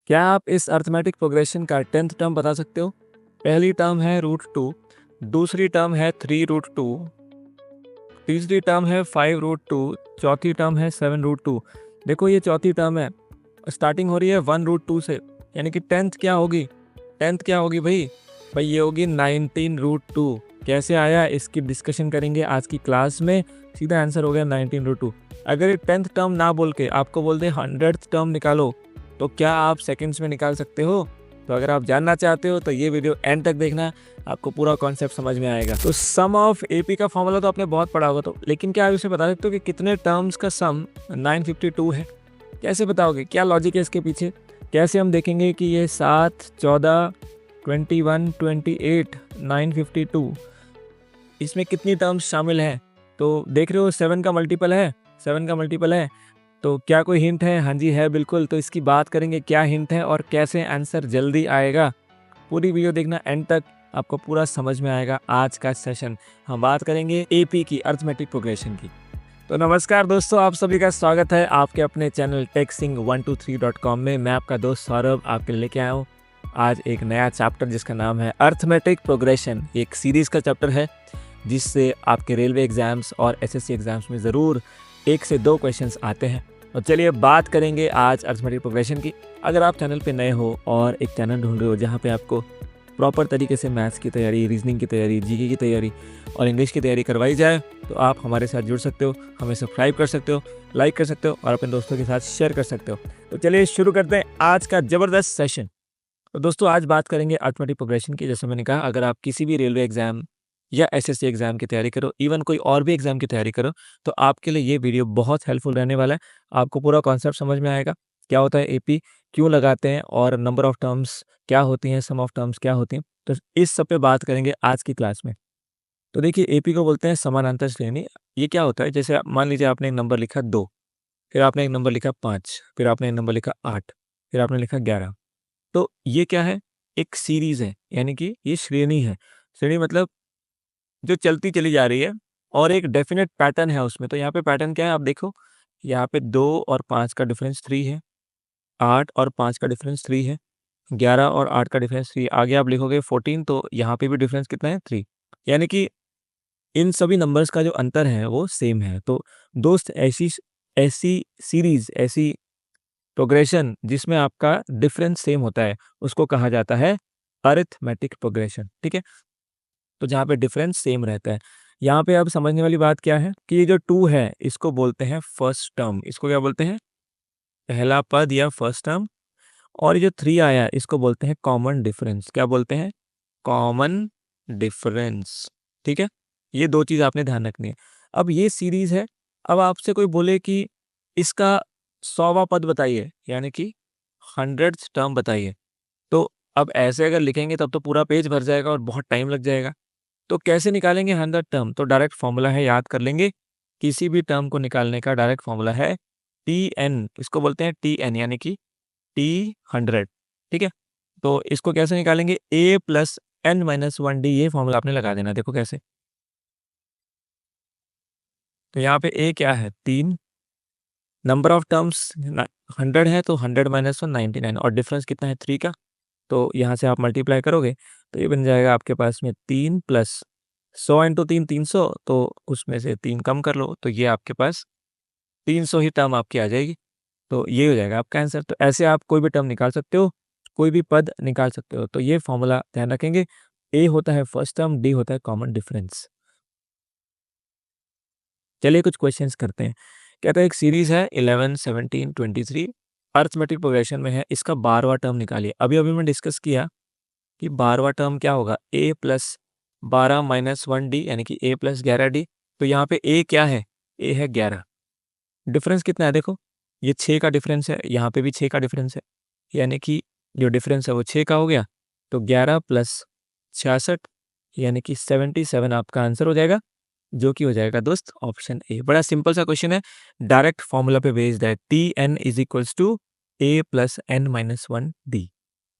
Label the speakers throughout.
Speaker 1: क्या आप इस अर्थमेटिक प्रोग्रेशन का 10th टर्म बता सकते हो? पहली टर्म है √2, दूसरी टर्म है 3√2, तीसरी टर्म है 5√2, चौथी टर्म है 7√2। देखो ये चौथी टर्म है, स्टार्टिंग हो रही है 1√2 से, यानी कि 10th क्या होगी? 10th क्या होगी भाई? भाई ये होगी 19√2। कैसे आया इसकी डिस्कशन करेंगे आज की क्लास में। सीधा आंसर हो गया 19√2। अगर ये 10th टर्म ना बोल के आपको बोल दे 100th टर्म निकालो, तो क्या आप सेकंड्स में निकाल सकते हो? तो अगर आप जानना चाहते हो तो ये वीडियो एंड तक देखना, आपको पूरा कॉन्सेप्ट समझ में आएगा। तो सम ऑफ एपी का फॉर्मूला तो आपने बहुत पढ़ा होगा, तो लेकिन क्या आप इसे बता सकते हो कि कितने टर्म्स का सम 952 है? कैसे बताओगे? क्या लॉजिक है इसके पीछे? कैसे हम देखेंगे कि ये 7, 14, 21, 28, 952 इसमें कितनी टर्म्स शामिल हैं? तो देख रहे हो 7 का मल्टीपल है, 7 का मल्टीपल है। तो क्या कोई हिंट है? हाँ जी है, बिल्कुल। तो इसकी बात करेंगे क्या हिंट है और कैसे आंसर जल्दी आएगा। पूरी वीडियो देखना एंड तक, आपको पूरा समझ में आएगा आज का सेशन। हम बात करेंगे एपी की, अर्थमेटिक प्रोग्रेशन की। तो नमस्कार दोस्तों, आप सभी का स्वागत है आपके अपने चैनल techsing123.com में। मैं आपका दोस्त सौरभ आपके लिए लेके आया हूँ आज एक नया चैप्टर जिसका नाम है अर्थमेटिक प्रोग्रेशन। एक सीरीज का चैप्टर है जिससे आपके रेलवे एग्जाम्स और एसएससी एग्जाम्स में ज़रूर 1 से 2 क्वेश्चंस आते हैं। और चलिए बात करेंगे आज अर्थमेटिक प्रोग्रेशन की। अगर आप चैनल पे नए हो और एक चैनल ढूंढ रहे हो जहाँ पे आपको प्रॉपर तरीके से मैथ्स की तैयारी, रीजनिंग की तैयारी, जीके की तैयारी और इंग्लिश की तैयारी करवाई जाए, तो आप हमारे साथ जुड़ सकते हो, हमें सब्सक्राइब कर सकते हो, लाइक कर सकते हो और अपने दोस्तों के साथ शेयर कर सकते हो। तो चलिए शुरू करते हैं आज का ज़बरदस्त सेशन। तो दोस्तों आज बात करेंगे अर्थमेटिक प्रोग्रेशन की। जैसे मैंने कहा, अगर आप किसी भी रेलवे एग्जाम या एसएससी एग्जाम की तैयारी करो, इवन कोई और भी एग्जाम की तैयारी करो, तो आपके लिए ये वीडियो बहुत हेल्पफुल रहने वाला है। आपको पूरा कॉन्सेप्ट समझ में आएगा, क्या होता है एपी, क्यों लगाते हैं और नंबर ऑफ टर्म्स क्या होती हैं, सम ऑफ टर्म्स क्या होती हैं। तो इस सब पे बात करेंगे आज की क्लास में। तो देखिए एपी को बोलते हैं समानांतर श्रेणी। ये क्या होता है? जैसे मान लीजिए आपने एक नंबर लिखा 2, फिर आपने एक नंबर लिखा 5, फिर आपने एक नंबर लिखा 8, फिर आपने लिखा 11। तो ये क्या है? एक सीरीज है, यानी कि ये श्रेणी है। श्रेणी मतलब जो चलती चली जा रही है और एक डेफिनेट पैटर्न है उसमें। तो यहाँ पे पैटर्न क्या है आप देखो, यहाँ पे 2 और 5 का डिफरेंस 3 है, 8 और 5 का डिफरेंस 3 है, 11 और 8 का डिफरेंस 3। आगे आप लिखोगे 14, तो यहाँ पे भी डिफरेंस कितना है? 3। यानी कि इन सभी नंबर्स का जो अंतर है वो सेम है। तो दोस्त ऐसी ऐसी सीरीज, ऐसी प्रोग्रेशन जिसमें आपका डिफरेंस सेम होता है, उसको कहा जाता है अरिथमेटिक प्रोग्रेशन। ठीक है, तो जहाँ पे डिफरेंस सेम रहता है। यहाँ पे अब समझने वाली बात क्या है कि ये जो 2 है इसको बोलते हैं फर्स्ट टर्म। इसको क्या बोलते हैं? पहला पद या फर्स्ट टर्म। और ये जो 3 आया इसको बोलते हैं कॉमन डिफरेंस। क्या बोलते हैं? Common difference. ठीक है, ये 2 चीज़ आपने ध्यान रखनी है। अब ये सीरीज है, अब आपसे कोई बोले कि इसका 100वां पद बताइए, यानी कि 100th टर्म बताइए, तो अब ऐसे अगर लिखेंगे तब तो पूरा पेज भर जाएगा और बहुत टाइम लग जाएगा। तो कैसे निकालेंगे 100 टर्म? तो डायरेक्ट फॉर्मूला है, याद कर लेंगे। किसी भी टर्म को निकालने का डायरेक्ट फॉर्मूला है टीएन। इसको बोलते हैं टीएन, यानी कि टी 100। ठीक है, तो इसको कैसे निकालेंगे? ए प्लस एन माइनस 1 डी, ये फॉर्मूला आपने लगा देना। देखो कैसे। तो यहाँ पे ए क्या है? 3, नंबर ऑफ टर्म्स 100 है, तो 100 माइनस 1 99, और डिफरेंस कितना है? 3 का। तो यहाँ से आप मल्टीप्लाई करोगे तो ये बन जाएगा आपके पास में 3 प्लस 100 इंटू 3 300, तो उसमें से 3 कम कर लो, तो ये आपके पास 300 ही टर्म आपकी आ जाएगी। तो ये हो जाएगा आपका आंसर। तो ऐसे आप कोई भी टर्म निकाल सकते हो, कोई भी पद निकाल सकते हो। तो ये फॉर्मूला ध्यान रखेंगे। ए होता है फर्स्ट टर्म, डी होता है कॉमन डिफरेंस। चलिए कुछ क्वेश्चंस करते हैं। कहता है एक सीरीज है 11, 17, 23, अर्थमेटिक प्रोग्रेशन में है, इसका 12वां टर्म निकालिए। अभी अभी मैं डिस्कस किया कि 12वां टर्म क्या होगा? ए प्लस 12 माइनस 1 डी, यानी कि ए प्लस 11 डी। तो यहाँ पे ए क्या है? ए है 11। डिफरेंस कितना है? देखो, ये 6 का डिफरेंस है, यहाँ पे भी 6 का डिफरेंस है, यानी कि जो डिफरेंस है वो 6 का हो गया। तो 11 प्लस 66, यानी कि 77 आपका आंसर हो जाएगा, जो कि हो जाएगा दोस्त ऑप्शन ए। बड़ा सिंपल सा क्वेश्चन है, डायरेक्ट फॉर्मूला पे बेस्ड है। T n is equals to a plus n minus 1 d.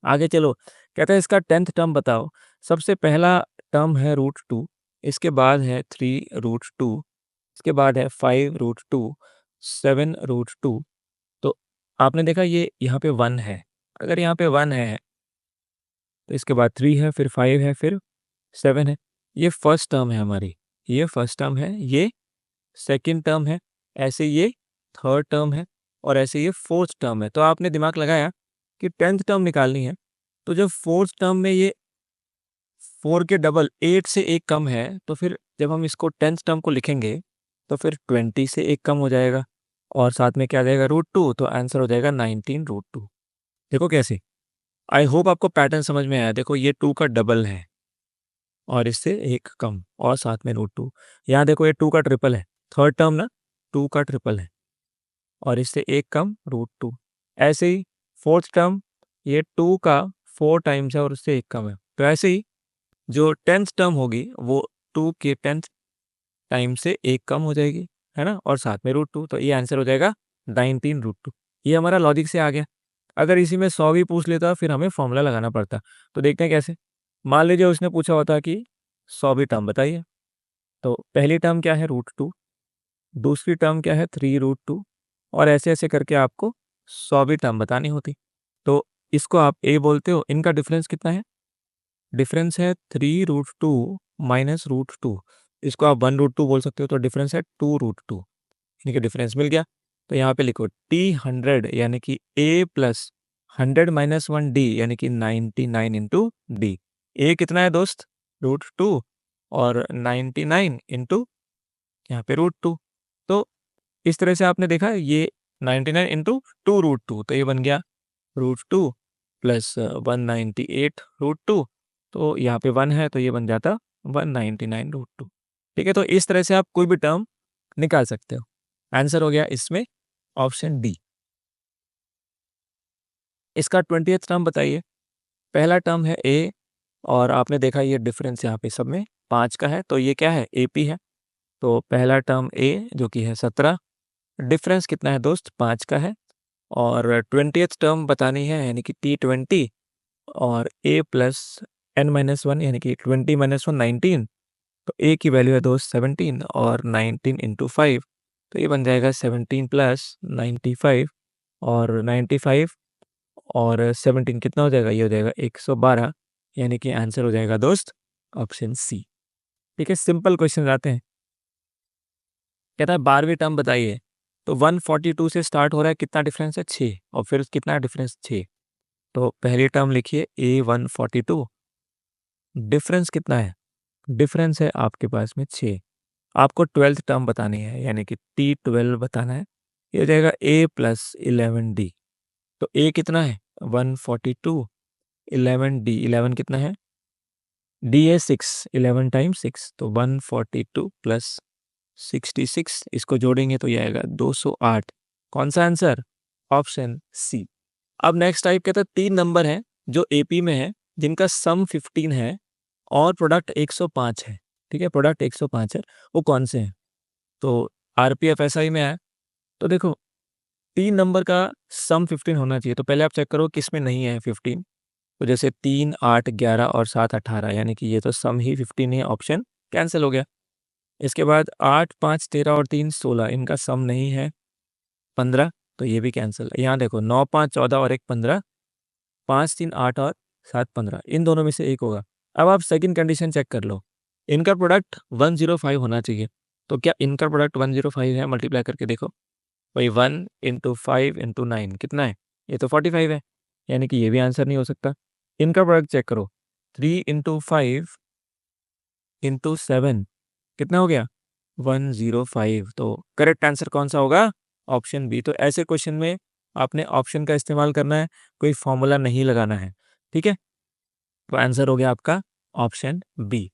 Speaker 1: आगे चलो, कहता है इसका 10th टर्म बताओ। सबसे पहला टर्म है √2, इसके बाद है 3√2, इसके बाद है 5√2, 7√2। तो आपने देखा ये यहाँ पे 1 है, अगर यहाँ पे 1 है तो इसके बाद 3 है, फिर 5 है, फिर 7 है। ये फर्स्ट टर्म है हमारी, ये फर्स्ट टर्म है, ये सेकंड टर्म है, ऐसे ये थर्ड टर्म है और ऐसे ये फोर्थ टर्म है। तो आपने दिमाग लगाया कि 10th टर्म निकालनी है, तो जब फोर्थ टर्म में ये 4 के डबल 8 से 1 कम है, तो फिर जब हम इसको 10th टर्म को लिखेंगे तो फिर 20 से 1 कम हो जाएगा और साथ में क्या आ जाएगा √2, तो आंसर हो जाएगा 19√2। देखो कैसे, आई होप आपको पैटर्न समझ में आया। देखो ये 2 का डबल है और इससे 1 कम और साथ में √2। यहाँ देखो ये 2 का ट्रिपल है, थर्ड टर्म ना 2 का ट्रिपल है और इससे 1 कम √2। ऐसे ही फोर्थ टर्म ये 2 का 4 टाइम्स है और उससे 1 कम है। तो ऐसे ही जो 10th टर्म होगी वो 2 के 10th टाइम से 1 कम हो जाएगी, है ना, और साथ में √2। तो ये आंसर हो जाएगा 19√2। ये हमारा लॉजिक से आ गया। अगर इसी में 100 भी पूछ लेता फिर हमें फॉर्मूला लगाना पड़ता। तो देखते हैं कैसे। मान लीजिए उसने पूछा होता कि 100 भी टर्म बताइए, तो पहली टर्म क्या है √2, दूसरी टर्म क्या है 3√2 और ऐसे ऐसे करके आपको 100 भी टर्म बतानी होती। तो इसको आप ए बोलते हो। इनका डिफरेंस कितना है? डिफरेंस है 3√2 माइनस √2। इसको आप 1√2 बोल सकते हो, तो डिफरेंस है 2√2। यानी कि डिफरेंस मिल गया। तो यहाँ पे लिखो T100 यानी कि A प्लस 100 माइनस 1D यानी कि 99 इंटू डी। ए कितना है दोस्त? √2 और 99 इंटू यहाँ पे √2। तो इस तरह से आपने देखा ये 99 इंटू 2√2, तो ये बन गया √2 प्लस 198 √2। तो यहाँ पे 1 है तो ये बन जाता 199 √2। ठीक है, तो इस तरह से आप कोई भी टर्म निकाल सकते हो। आंसर हो गया इसमें ऑप्शन डी। इसका 20th टर्म बताइए। पहला टर्म है ए और आपने देखा ये डिफरेंस यहाँ पे सब में 5 का है, तो ये क्या है? एपी है। तो पहला टर्म ए जो कि है 17, डिफरेंस कितना है दोस्त? 5 का है। और 20th टर्म बतानी है यानी कि T20 और ए प्लस n-1 यानी कि 20 माइनस 1 19। तो ए की वैल्यू है दोस्त 17 और 19 इंटू 5, तो ये बन जाएगा 17 प्लस 95 और 95 और 17 कितना हो जाएगा? ये हो जाएगा 112, यानी कि आंसर हो जाएगा दोस्त ऑप्शन सी। ठीक है, सिंपल क्वेश्चन आते हैं। कहता है 12वीं टर्म बताइए। तो 142 से स्टार्ट हो रहा है, कितना डिफरेंस है? 6 और फिर कितना डिफरेंस? 6। तो पहली टर्म लिखिए A142, डिफरेंस कितना है? डिफरेंस है आपके पास में 6। आपको 12th टर्म बतानी है यानी कि T12 बताना है। ये हो जाएगा A प्लस 11D। तो A कितना है? 142, 11D 11 कितना है? D है 6, 11 टाइम्स 6, तो 142 प्लस 66, इसको जोड़ेंगे तो ये आएगा 208। कौन सा आंसर? Option C. अब नेक्स्ट टाइप कहता है 3 नंबर हैं जो एपी में है जिनका सम 15 है और प्रोडक्ट 105 है। ठीक है, प्रोडक्ट 105 है, वो कौन से हैं? तो आरपीएफएसआई में है। तो देखो 3 नंबर का सम 15 होना चाहिए, तो पहले आप चेक करो किस में नहीं है 15। तो जैसे 3, 8, 11 और 7, 18, यानी कि ये तो सम ही 15 है, ऑप्शन कैंसिल हो गया। इसके बाद 8, 5, 13 और 3, 16, इनका सम नहीं है 15, तो ये भी कैंसिल। यहाँ देखो 9, 5, 14 और 1, 15, 5, 3, 8 और 7, 15, इन दोनों में से एक होगा। अब आप सेकंड कंडीशन चेक कर लो, इनका प्रोडक्ट 105 होना चाहिए। तो क्या इनका प्रोडक्ट 105 है? मल्टीप्लाई करके देखो भाई, 1 इंटू 5 इंटू 9 कितना है? ये तो 45 है, यानी कि ये भी आंसर नहीं हो सकता। इनका प्रोडक्ट चेक करो, 3 इंटू 5 इंटू 7 कितना हो गया? 105। तो करेक्ट आंसर कौन सा होगा? Option B. तो ऐसे क्वेश्चन में आपने ऑप्शन का इस्तेमाल करना है, कोई फॉर्मूला नहीं लगाना है। ठीक है, तो आंसर हो गया आपका ऑप्शन बी।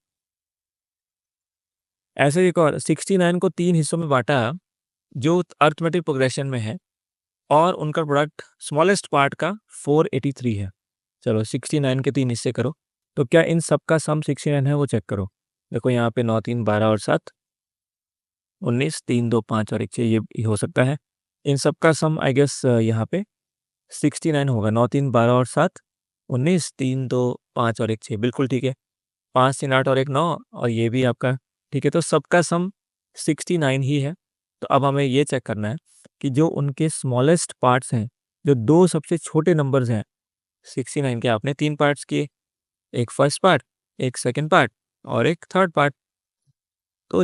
Speaker 1: ऐसे एक और 69 को 3 हिस्सों में बांटा जो अर्थमेटिक प्रोग्रेशन में है और उनका प्रोडक्ट स्मॉलेस्ट पार्ट का 483 है। चलो 69 के 3 हिस्से करो, तो क्या इन सब का सम 69 है? वो चेक करो। देखो यहाँ पे 9, 3, 12 और 7, 19, 3, 2, 5 और 1, 6, ये हो सकता है। इन सब का सम आई गेस यहाँ पे 69 होगा। 9, 3, 12 और 7, 19, 3, 2, 5 और 1, 6, बिल्कुल ठीक है। 5, 3, 8 और 1, 9 और ये भी आपका ठीक है। तो सबका सम 69 ही है। तो अब हमें ये चेक करना है कि जो उनके स्मॉलेस्ट पार्ट्स हैं, जो 2 सबसे छोटे नंबर्स हैं, 69 के आपने 3 पार्ट्स किए, एक फर्स्ट पार्ट, एक सेकंड पार्ट और एक थर्ड पार्ट। तो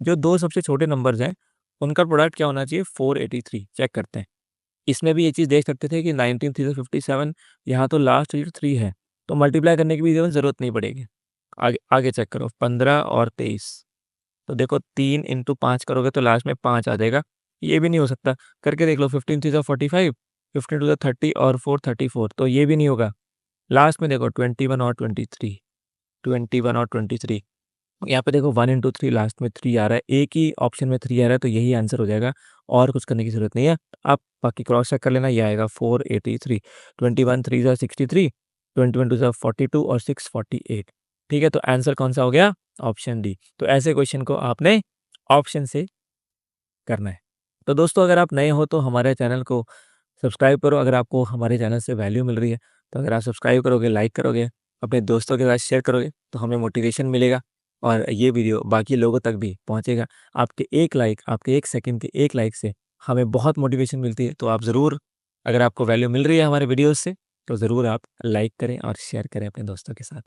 Speaker 1: जो 2 सबसे छोटे नंबर्स हैं, उनका प्रोडक्ट क्या होना चाहिए? 483। चेक करते हैं। इसमें भी ये चीज़ देख सकते थे कि 19 3 से 57, यहाँ तो लास्ट डिजिट 3 है, तो मल्टीप्लाई करने की भी ज़रूरत नहीं पड़ेगी। आगे आगे चेक करो, 15 और 23, तो देखो 3 इंटू 5 करोगे तो लास्ट में 5 आ जाएगा। ये भी नहीं हो सकता, करके देख लो, 15 3 ज़ा 45, 15 2 ज़ा 30 और 4 34, तो ये भी नहीं होगा। लास्ट में देखो 21 और 23, 21 और 23, यहाँ पे देखो 1 इंटू 3 लास्ट में 3 आ रहा है, एक ही ऑप्शन में 3 आ रहा है, तो यही आंसर हो जाएगा और कुछ करने की ज़रूरत नहीं है। आप बाकी क्रॉस चेक कर लेना, ये आएगा 483, 21 3 ज़ा 63, 21 2 ज़ा 42 और 6 48। ठीक है, तो आंसर कौन सा हो गया? Option D. तो ऐसे क्वेश्चन को आपने ऑप्शन से करना है। तो दोस्तों, अगर आप नए हो तो हमारे चैनल को सब्सक्राइब करो। अगर आपको हमारे चैनल से वैल्यू मिल रही है, तो अगर आप सब्सक्राइब करोगे, लाइक करोगे, अपने दोस्तों के साथ शेयर करोगे, तो हमें मोटिवेशन मिलेगा और ये वीडियो बाकी लोगों तक भी पहुँचेगा। आपके एक लाइक, आपके 1 सेकंड के एक लाइक से हमें बहुत मोटिवेशन मिलती है। तो आप ज़रूर, अगर आपको वैल्यू मिल रही है हमारे वीडियोज़ से, तो ज़रूर आप लाइक करें और शेयर करें अपने दोस्तों के साथ।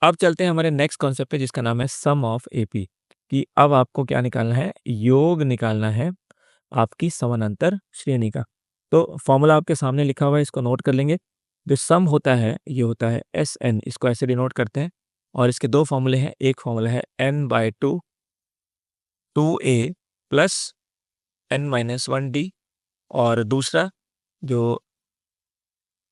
Speaker 1: अब चलते हैं हमारे नेक्स्ट कॉन्सेप्ट पे, जिसका नाम है सम ऑफ एपी। कि अब आपको क्या निकालना है? योग निकालना है आपकी समानांतर श्रेणी का। तो फॉर्मूला आपके सामने लिखा हुआ है, इसको नोट कर लेंगे। जो सम होता है, ये होता है एस एन, इसको ऐसे डिनोट करते हैं। और इसके 2 फॉर्मूले हैं। एक फॉर्मूला है n/2 2a प्लस n-1d, और दूसरा जो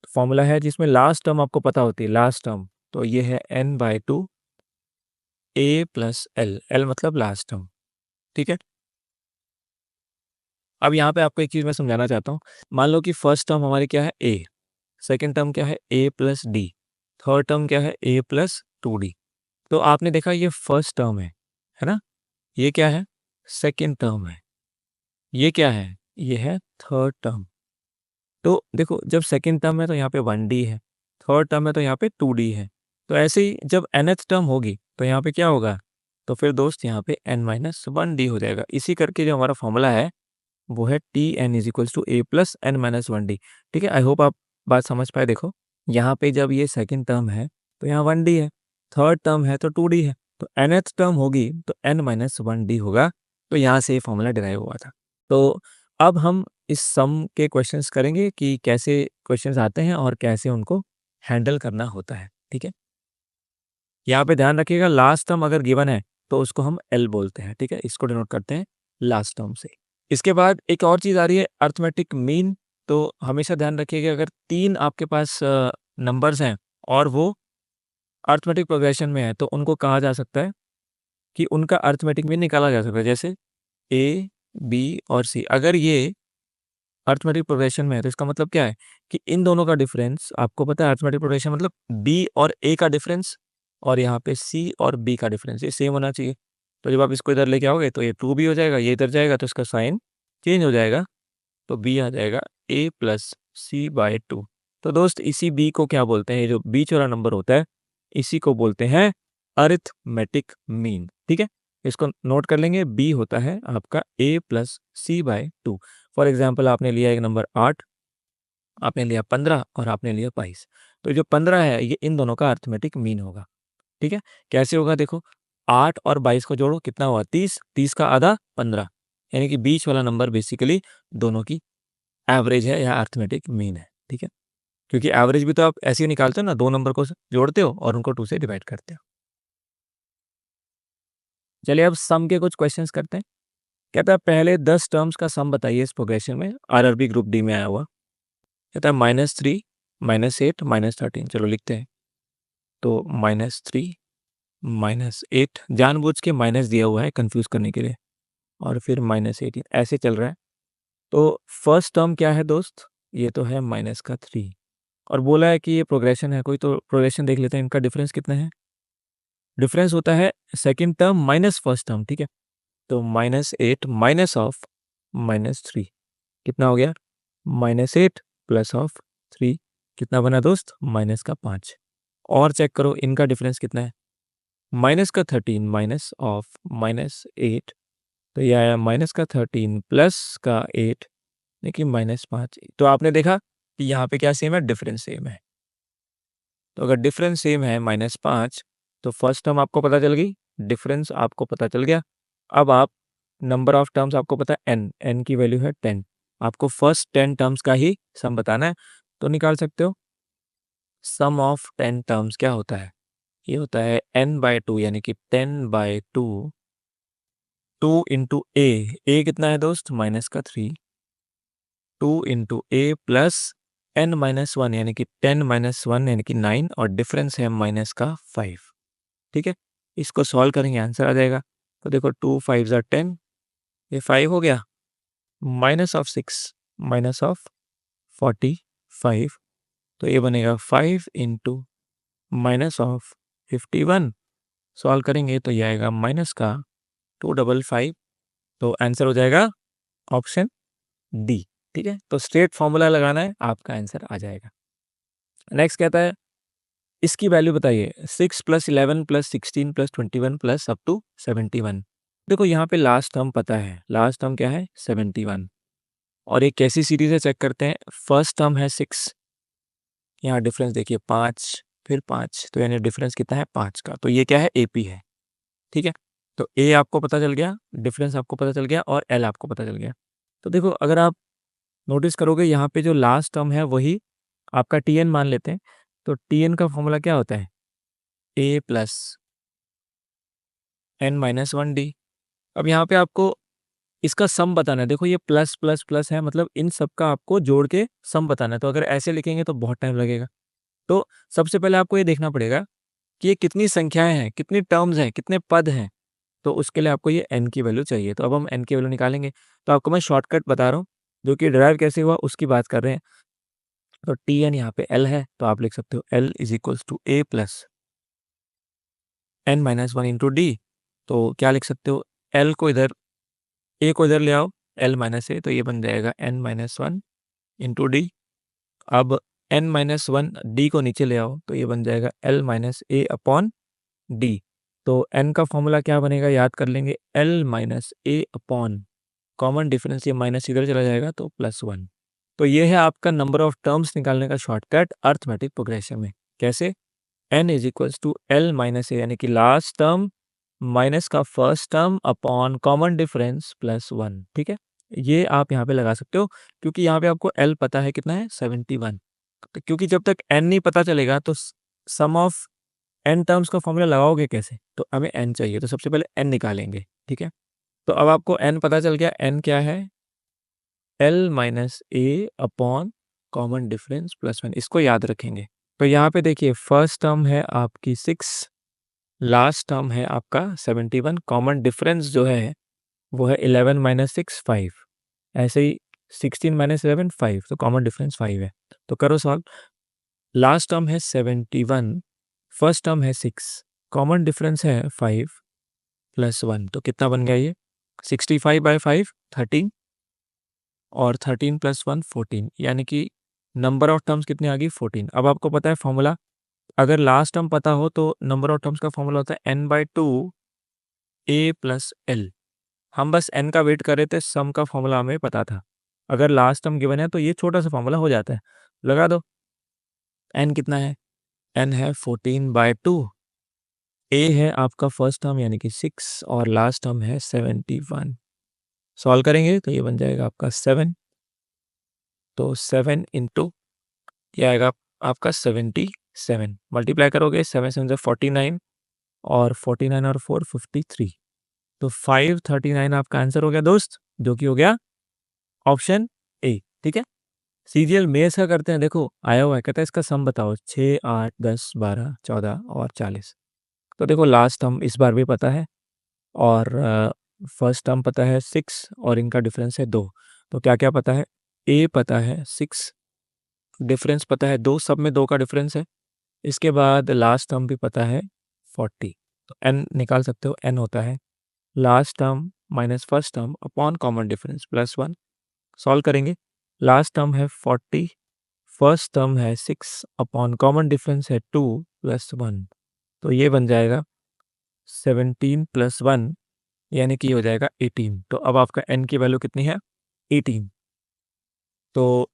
Speaker 1: फॉर्मूला है जिसमें लास्ट टर्म आपको पता होती है, लास्ट टर्म, तो ये है n/2 a plus l, l मतलब लास्ट टर्म। ठीक है। अब यहाँ पे आपको एक चीज़ मैं समझाना चाहता हूँ। मान लो कि फर्स्ट टर्म हमारी क्या है? a, सेकंड टर्म क्या है? a plus D, third term क्या है? a plus 2d। तो आपने देखा ये फर्स्ट टर्म है ना? ये क्या है? सेकंड टर्म है। ये क्या है? ये है थर्ड टर्म। तो देखो, जब सेकंड टर्म है तो यहाँ पे 1d है, थर्ड टर्म है तो यहाँ पे 2d है। तो ऐसे ही जब nth टर्म होगी तो यहाँ पे क्या होगा? तो फिर दोस्त यहाँ पे n-1d हो जाएगा। इसी करके जो हमारा फॉर्मूला है वो है Tn is equals to a plus n-1d। ठीक है, आई होप आप बात समझ पाए। देखो, यहाँ पे जब ये सेकंड टर्म है तो यहाँ 1d है, थर्ड टर्म है तो 2d है, तो nth टर्म होगी तो n-1d होगा। तो यहाँ से ये फॉर्मूला डिराइव हुआ था। तो अब हम इस सम के क्वेश्चंस करेंगे कि कैसे क्वेश्चंस आते हैं और कैसे उनको हैंडल करना होता है। ठीक है, यहाँ पे ध्यान रखिएगा, लास्ट टर्म अगर गिवन है तो उसको हम एल बोलते हैं। ठीक है, इसको डिनोट करते हैं लास्ट टर्म से। इसके बाद एक और चीज़ आ रही है, अरिथमेटिक मीन। तो हमेशा ध्यान रखिएगा, अगर 3 आपके पास नंबर्स हैं और वो अरिथमेटिक प्रोग्रेशन में है, तो उनको कहा जा सकता है कि उनका अरिथमेटिक मीन निकाला जा सकता है। जैसे ए, बी और सी, अगर ये अरिथमेटिक प्रोग्रेशन में है तो इसका मतलब क्या है कि इन दोनों का डिफरेंस, आपको पता है अरिथमेटिक प्रोग्रेशन मतलब बी और ए का डिफरेंस, और यहाँ पे सी और बी का डिफरेंस ये सेम होना चाहिए। तो जब आप इसको इधर लेके आओगे तो ये 2 भी हो जाएगा, ये इधर जाएगा तो इसका साइन चेंज हो जाएगा, तो बी आ जाएगा a प्लस सी बाय 2। तो दोस्त, इसी बी को क्या बोलते हैं? ये जो बीच वाला नंबर होता है, इसी को बोलते हैं अरिथमेटिक मीन। ठीक है, इसको नोट कर लेंगे। बी होता है आपका a plus c by 2। For example, आपने लिया एक नंबर 8, आपने लिया 15 और आपने लिया 22। तो जो 15 है ये इन दोनों का अरिथमेटिक मीन होगा। ठीक है, कैसे होगा? देखो, 8 और 22 को जोड़ो, कितना हुआ? 30, 30 का आधा 15, यानी कि बीच वाला नंबर बेसिकली दोनों की एवरेज है या अरिथमेटिक मीन है। ठीक है, क्योंकि एवरेज भी तो आप ऐसे ही निकालते हो ना, 2 नंबर को जोड़ते हो और उनको 2 से डिवाइड करते हो। चलिए अब सम के कुछ क्वेश्चंस करते हैं। कहता है पहले 10 टर्म्स का सम बताइए इस प्रोग्रेशन में। आरआरबी ग्रुप डी में आया हुआ। कहता है -3, -8, -13। चलो लिखते हैं। तो -3, -8, जानबूझ के माइनस दिया हुआ है कंफ्यूज करने के लिए, और फिर -18, ऐसे चल रहा है। तो फर्स्ट टर्म क्या है दोस्त? ये तो है -3, और बोला है कि ये प्रोग्रेशन है कोई, तो प्रोग्रेशन देख लेते हैं, इनका डिफरेंस कितना है? डिफरेंस होता है second term minus first term. ठीक है, तो -8 माइनस ऑफ -3 कितना हो गया? -8 प्लस ऑफ 3 कितना बना दोस्त? माइनस का 5। और चेक करो इनका डिफरेंस कितना है? माइनस का 13 माइनस ऑफ -8, तो ये आया माइनस का 13 प्लस का 8, देखिए -5। तो आपने देखा कि यहाँ पे क्या सेम है, डिफरेंस सेम है। तो अगर डिफरेंस सेम है -5, तो फर्स्ट टर्म आपको पता चल गई, डिफरेंस आपको पता चल गया। अब आप नंबर ऑफ टर्म्स आपको पता है n की वैल्यू है 10, आपको फर्स्ट 10 टर्म्स का ही सम बताना है। तो निकाल सकते हो सम ऑफ 10 टर्म्स क्या होता है, ये होता है n/2 यानी कि 10/2, 2 इंटू ए कितना है दोस्त, -3, 2 इंटू ए प्लस n-1 यानी कि 10-1 यानी कि 9 और डिफरेंस है -5। ठीक है, इसको सॉल्व करेंगे आंसर आ जाएगा। तो देखो 2 5 ज़ा 10, ये 5 हो गया, -6 -45, तो ये बनेगा 5 इंटू -51। सॉल्व करेंगे तो ये आएगा माइनस का 255, तो आंसर हो जाएगा ऑप्शन डी। ठीक है, तो स्ट्रेट फॉर्मूला लगाना है, आपका आंसर आ जाएगा। नेक्स्ट कहता है इसकी वैल्यू बताइए 6 + 11 + 16 + 21 + अप टू 71। देखो यहाँ पे लास्ट टर्म पता है, लास्ट टर्म क्या है 71, और एक कैसी सीरीज है चेक करते हैं। फर्स्ट टर्म है 6, यहाँ डिफरेंस देखिए 5 फिर 5, तो यानी डिफरेंस कितना है 5 का, तो ये क्या है एपी है। ठीक है, तो ए आपको पता चल गया, डिफरेंस आपको पता चल गया और एल आपको पता चल गया। तो देखो अगर आप नोटिस करोगे यहाँ पे जो लास्ट टर्म है वही आपका टी एन मान लेते हैं, तो टी एन का फॉर्मूला क्या होता है, ए प्लस n-1 डी। अब यहाँ पे आपको इसका सम बताना है, देखो ये प्लस प्लस प्लस है, मतलब इन सब का आपको जोड़ के सम बताना है। तो अगर ऐसे लिखेंगे तो बहुत टाइम लगेगा। तो सबसे पहले आपको ये देखना पड़ेगा कि ये कितनी संख्याएं हैं, कितनी टर्म्स हैं, कितने पद हैं, तो उसके लिए आपको ये n की वैल्यू चाहिए। तो अब हम n की वैल्यू निकालेंगे। तो आपको मैं शॉर्टकट बता रहा हूँ, जो कि डिराइव कैसे हुआ उसकी बात कर रहे हैं। तो टी एन यहाँ पे l है, तो आप लिख सकते हो l is equals to a plus n-1 into d. तो क्या लिख सकते हो, l को इधर a को इधर ले आओ, l माइनस ए, तो ये बन जाएगा n-1 इंटू डी। अब n-1 डी को नीचे ले आओ, तो ये बन जाएगा l माइनस ए अपॉन डी। तो n का फॉर्मूला क्या बनेगा, याद कर लेंगे, l माइनस ए अपॉन कॉमन डिफरेंस, ये माइनस इधर चला जाएगा तो +1। तो ये है आपका नंबर ऑफ टर्म्स निकालने का शॉर्टकट अर्थमेटिक प्रोग्रेशन में। कैसे, n is equals to l minus a यानी कि लास्ट टर्म माइनस का first term upon common difference +1। ठीक है, ये आप यहाँ पे लगा सकते हो, क्योंकि यहाँ पे आपको l पता है कितना है 71। तो क्योंकि जब तक n नहीं पता चलेगा तो सम ऑफ n टर्म्स का फॉर्मूला लगाओगे कैसे, तो हमें n चाहिए, तो सबसे पहले n निकालेंगे। ठीक है, तो अब आपको n पता चल गया, n क्या है l माइनस ए अपॉन कॉमन डिफरेंस +1, इसको याद रखेंगे। तो यहाँ पे देखिए फर्स्ट टर्म है आपकी 6, लास्ट टर्म है आपका 71, कॉमन डिफरेंस जो है वो है 11 माइनस 6 5, ऐसे ही 16 माइनस 11 5, तो कॉमन डिफरेंस 5 है। तो करो सॉल्व, लास्ट टर्म है 71, फर्स्ट टर्म है 6, कॉमन डिफरेंस है 5 +1, तो कितना बन गया ये 65/5 13, और 13 + 1 14, यानी कि नंबर ऑफ टर्म्स कितनी आ गई 14। अब आपको पता है फॉर्मूला, अगर लास्ट टर्म पता हो तो नंबर ऑफ टर्म्स का फॉर्मूला होता है n/2 a प्लस l। हम बस n का वेट कर रहे थे, सम का फॉर्मूला हमें पता था। अगर लास्ट टर्म गिवन है तो ये छोटा सा फॉर्मूला हो जाता है, लगा दो। n कितना है, n है 14/2, a है आपका फर्स्ट टर्म यानी कि 6 और लास्ट टर्म है 71। सॉल्व करेंगे तो ये बन जाएगा आपका 7, तो 7 इंटू ये आएगा आपका 77, मल्टीप्लाई करोगे 7 7 से 49, और 49 और 4 53, तो 539 आपका आंसर हो गया दोस्त, जो कि हो गया ऑप्शन ए। ठीक है, सीरियल में ऐसा करते हैं, देखो आया हुआ है, कहता है इसका सम बताओ 6 8 10 12 14 और 40। तो देखो लास्ट टर्म इस बार भी पता है, और फर्स्ट टर्म पता है 6, और इनका डिफरेंस है 2। तो क्या क्या पता है, ए पता है 6, डिफरेंस पता है 2, सब में 2 का डिफरेंस है। इसके बाद लास्ट टर्म भी पता है 40, तो n निकाल सकते हो, n होता है last term minus first term upon common difference +1। Solve करेंगे, लास्ट टर्म है 40, फर्स्ट टर्म है 6 अपॉन कॉमन डिफरेंस है 2 +1, तो ये बन जाएगा 17 + 1, यानी कि ये हो जाएगा 18। तो अब आपका n की वैल्यू कितनी है 18। तो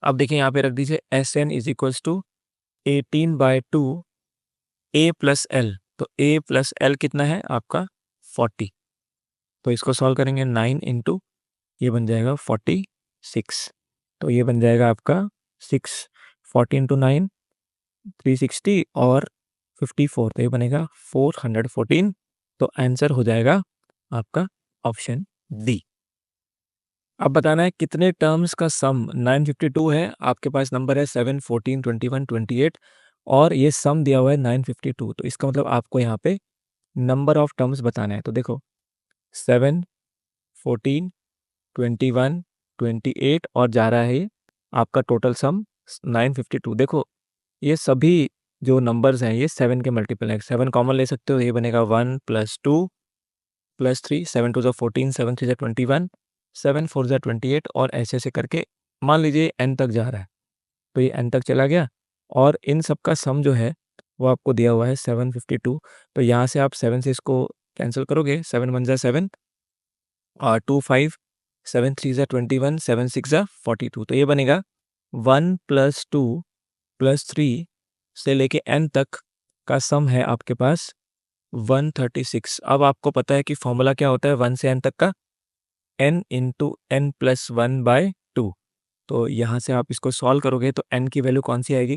Speaker 1: अब देखिए यहाँ पे रख दीजिए SN is equals to 18/2 A plus l. तो A प्लस एल कितना है आपका 40। तो इसको सॉल्व करेंगे 9 इंटू ये बन जाएगा 46। तो ये बन जाएगा आपका 6 40 इंटू 9 360 और 54। तो ये बनेगा 414। तो आंसर हो जाएगा आपका ऑप्शन डी। अब बताना है कितने टर्म्स का सम 952 है। आपके पास नंबर है 7 14 21 28 और ये सम दिया हुआ है 952। तो इसका मतलब आपको यहाँ पे नंबर ऑफ टर्म्स बताना है। तो देखो 7 14 21 28 और जा रहा है ये आपका टोटल सम 952। देखो ये सभी जो नंबर्स हैं ये 7 के मल्टीपल है। 7 कॉमन ले सकते हो, ये बनेगा 1 + 2 + 3 7 2 14 7 3 21 7 4 28 और ऐसे ऐसे करके मान लीजिए n तक जा रहा है। तो ये n तक चला गया और इन सब का सम जो है वो आपको दिया हुआ है 752। तो यहाँ से आप 7 से इसको कैंसिल करोगे, 7 1 जा 7 और 2 5 7 3 जा 21 7 6 जा 42। तो ये बनेगा 1 + 2 + 3 से लेके n तक का सम है आपके पास 136। अब आपको पता है कि फॉर्मूला क्या होता है 1 से n तक का, n इंटू n + 1/2। तो यहाँ से आप इसको सॉल्व करोगे तो n की वैल्यू कौन सी आएगी।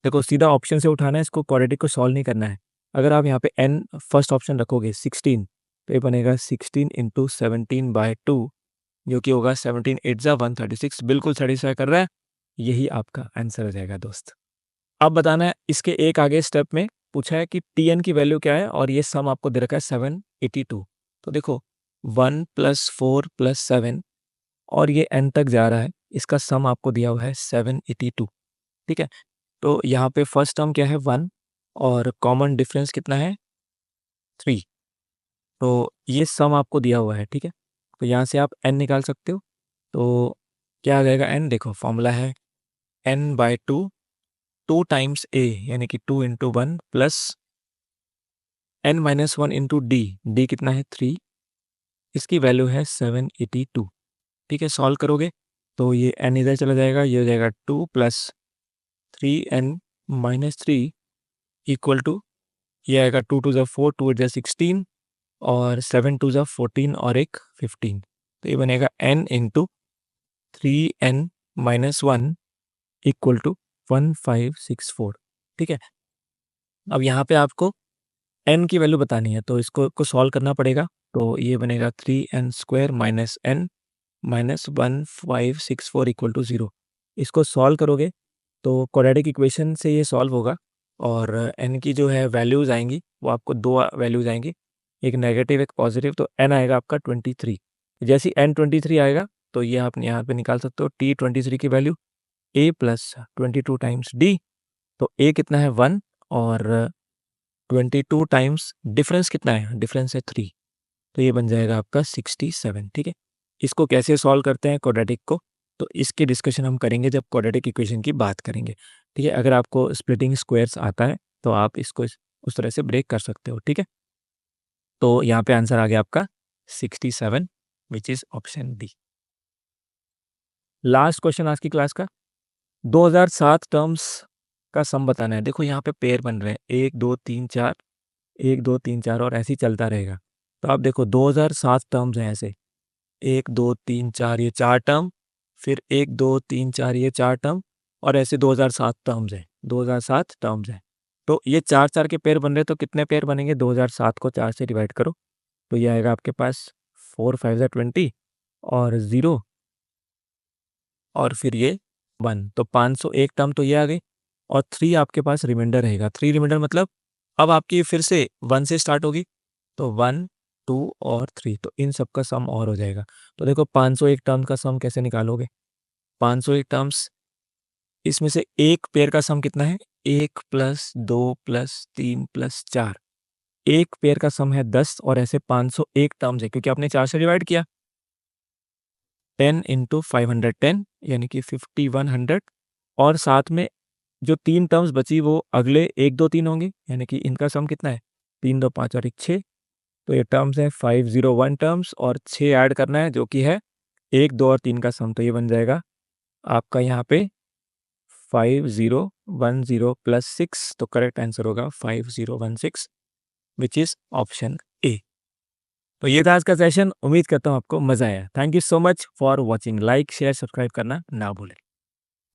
Speaker 1: देखो सीधा ऑप्शन से उठाना है, इसको क्वाड्रेटिक को सॉल्व नहीं करना है। अगर आप यहाँ पे n फर्स्ट ऑप्शन रखोगे 16, तो ये बनेगा 16 इंटू 17/2 जो कि होगा 17 8 जा 136। बिल्कुल सेटिस्फाई कर रहा है, यही आपका आंसर हो जाएगा दोस्त। अब बताना है इसके एक आगे स्टेप में पूछा है कि Tn की वैल्यू क्या है और ये सम आपको दे रखा है 782। तो देखो 1 + 4 + 7 और ये n तक जा रहा है, इसका सम आपको दिया हुआ है 782। ठीक है, तो यहाँ पे फर्स्ट टर्म क्या है 1 और कॉमन डिफरेंस कितना है 3। तो ये सम आपको दिया हुआ है। ठीक है, तो यहाँ से आप n निकाल सकते हो। तो क्या आ जाएगा n, देखो फॉर्मूला है n/2 2 टाइम्स a यानी कि 2 into 1 plus n - 1 into d कितना है 3, इसकी वैल्यू है 782। ठीक है, सॉल्व करोगे तो ये n इधर चला जाएगा, ये हो जाएगा 2 + 3n - 3 इक्वल टू ये आएगा 2 2 ज़ा 4 2 8 ज़ा 16 और 7 2 ज़ा 14 और एक 15। तो ये बनेगा n into 3n - 1 equal to 1564। ठीक है, अब यहाँ पे आपको n की वैल्यू बतानी है तो इसको सॉल्व करना पड़ेगा। तो ये बनेगा 3n² - n - 1564 इक्वल टू 0। इसको सॉल्व करोगे तो क्वाड्रेटिक इक्वेशन से ये सॉल्व होगा और n की जो है वैल्यूज़ आएंगी वो आपको दो वैल्यूज़ आएंगी, एक नेगेटिव एक पॉजिटिव। तो n आएगा आपका 23। जैसे ही n 23 आएगा तो ये आप यहाँ पे निकाल सकते हो t 23 की वैल्यू a + 22 टाइम्स d। तो a कितना है 1 और 22 टाइम्स डिफरेंस कितना है, डिफरेंस है 3। तो ये बन जाएगा आपका 67। ठीक है, इसको कैसे सॉल्व करते हैं क्वाड्रेटिक को, तो इसकी डिस्कशन हम करेंगे जब क्वाड्रेटिक इक्वेशन की बात करेंगे। ठीक है, अगर आपको स्प्लिटिंग स्क्वायर्स आता है तो आप इसको उस तरह से ब्रेक कर सकते हो। ठीक है, तो यहाँ पे आंसर आ गया आपका 67 which is option D. Last question आज की क्लास का 2007 टर्म्स का सम बताना है। देखो यहाँ पे पेयर बन रहे हैं 1 2 3 4 1 2 3 4 और ऐसे ही चलता रहेगा। तो आप देखो 2007 टर्म्स हैं ऐसे 1 2 3 4 ये 4 टर्म, फिर 1 2 3 4 ये 4 टर्म और ऐसे 2007 टर्म्स हैं, 2007 टर्म्स हैं। तो ये 4 4 के पेयर बन रहे हैं तो कितने पेयर बनेंगे, 2007 को 4 से डिवाइड करो तो ये आएगा आपके पास 4 5 ज़ा 20 और 0 और फिर ये 1। तो 501 टर्म तो ये आ गई और 3 आपके पास रिमाइंडर रहेगा। 3 रिमाइंडर मतलब अब आपकी फिर से 1 से स्टार्ट होगी तो 1 2 और 3, तो इन सब का सम और हो जाएगा। तो देखो 501 टर्म का सम कैसे निकालोगे, 501 टर्म्स इसमें से एक पेयर का सम कितना है 1 + 2 + 3 + 4, एक पेयर का सम है 10 और ऐसे 501 टर्म्स है क्योंकि आपने 4 से डिवाइड किया। 10 इंटू 510 यानी कि 5100 और साथ में जो 3 टर्म्स बची वो अगले 1 2 3 होंगे यानी कि इनका सम कितना है 3 2 5 और 1 6। तो ये टर्म्स है 501 टर्म्स और 6 ऐड करना है जो कि है 1 2 और 3 का सम। तो ये बन जाएगा आपका यहाँ पे 5010 प्लस 6, तो करेक्ट आंसर होगा 5016 विच इज ऑप्शन ए। तो ये था आज का सेशन, उम्मीद करता हूँ आपको मजा आया। Thank you so much for watching. Like share subscribe करना ना भूलें।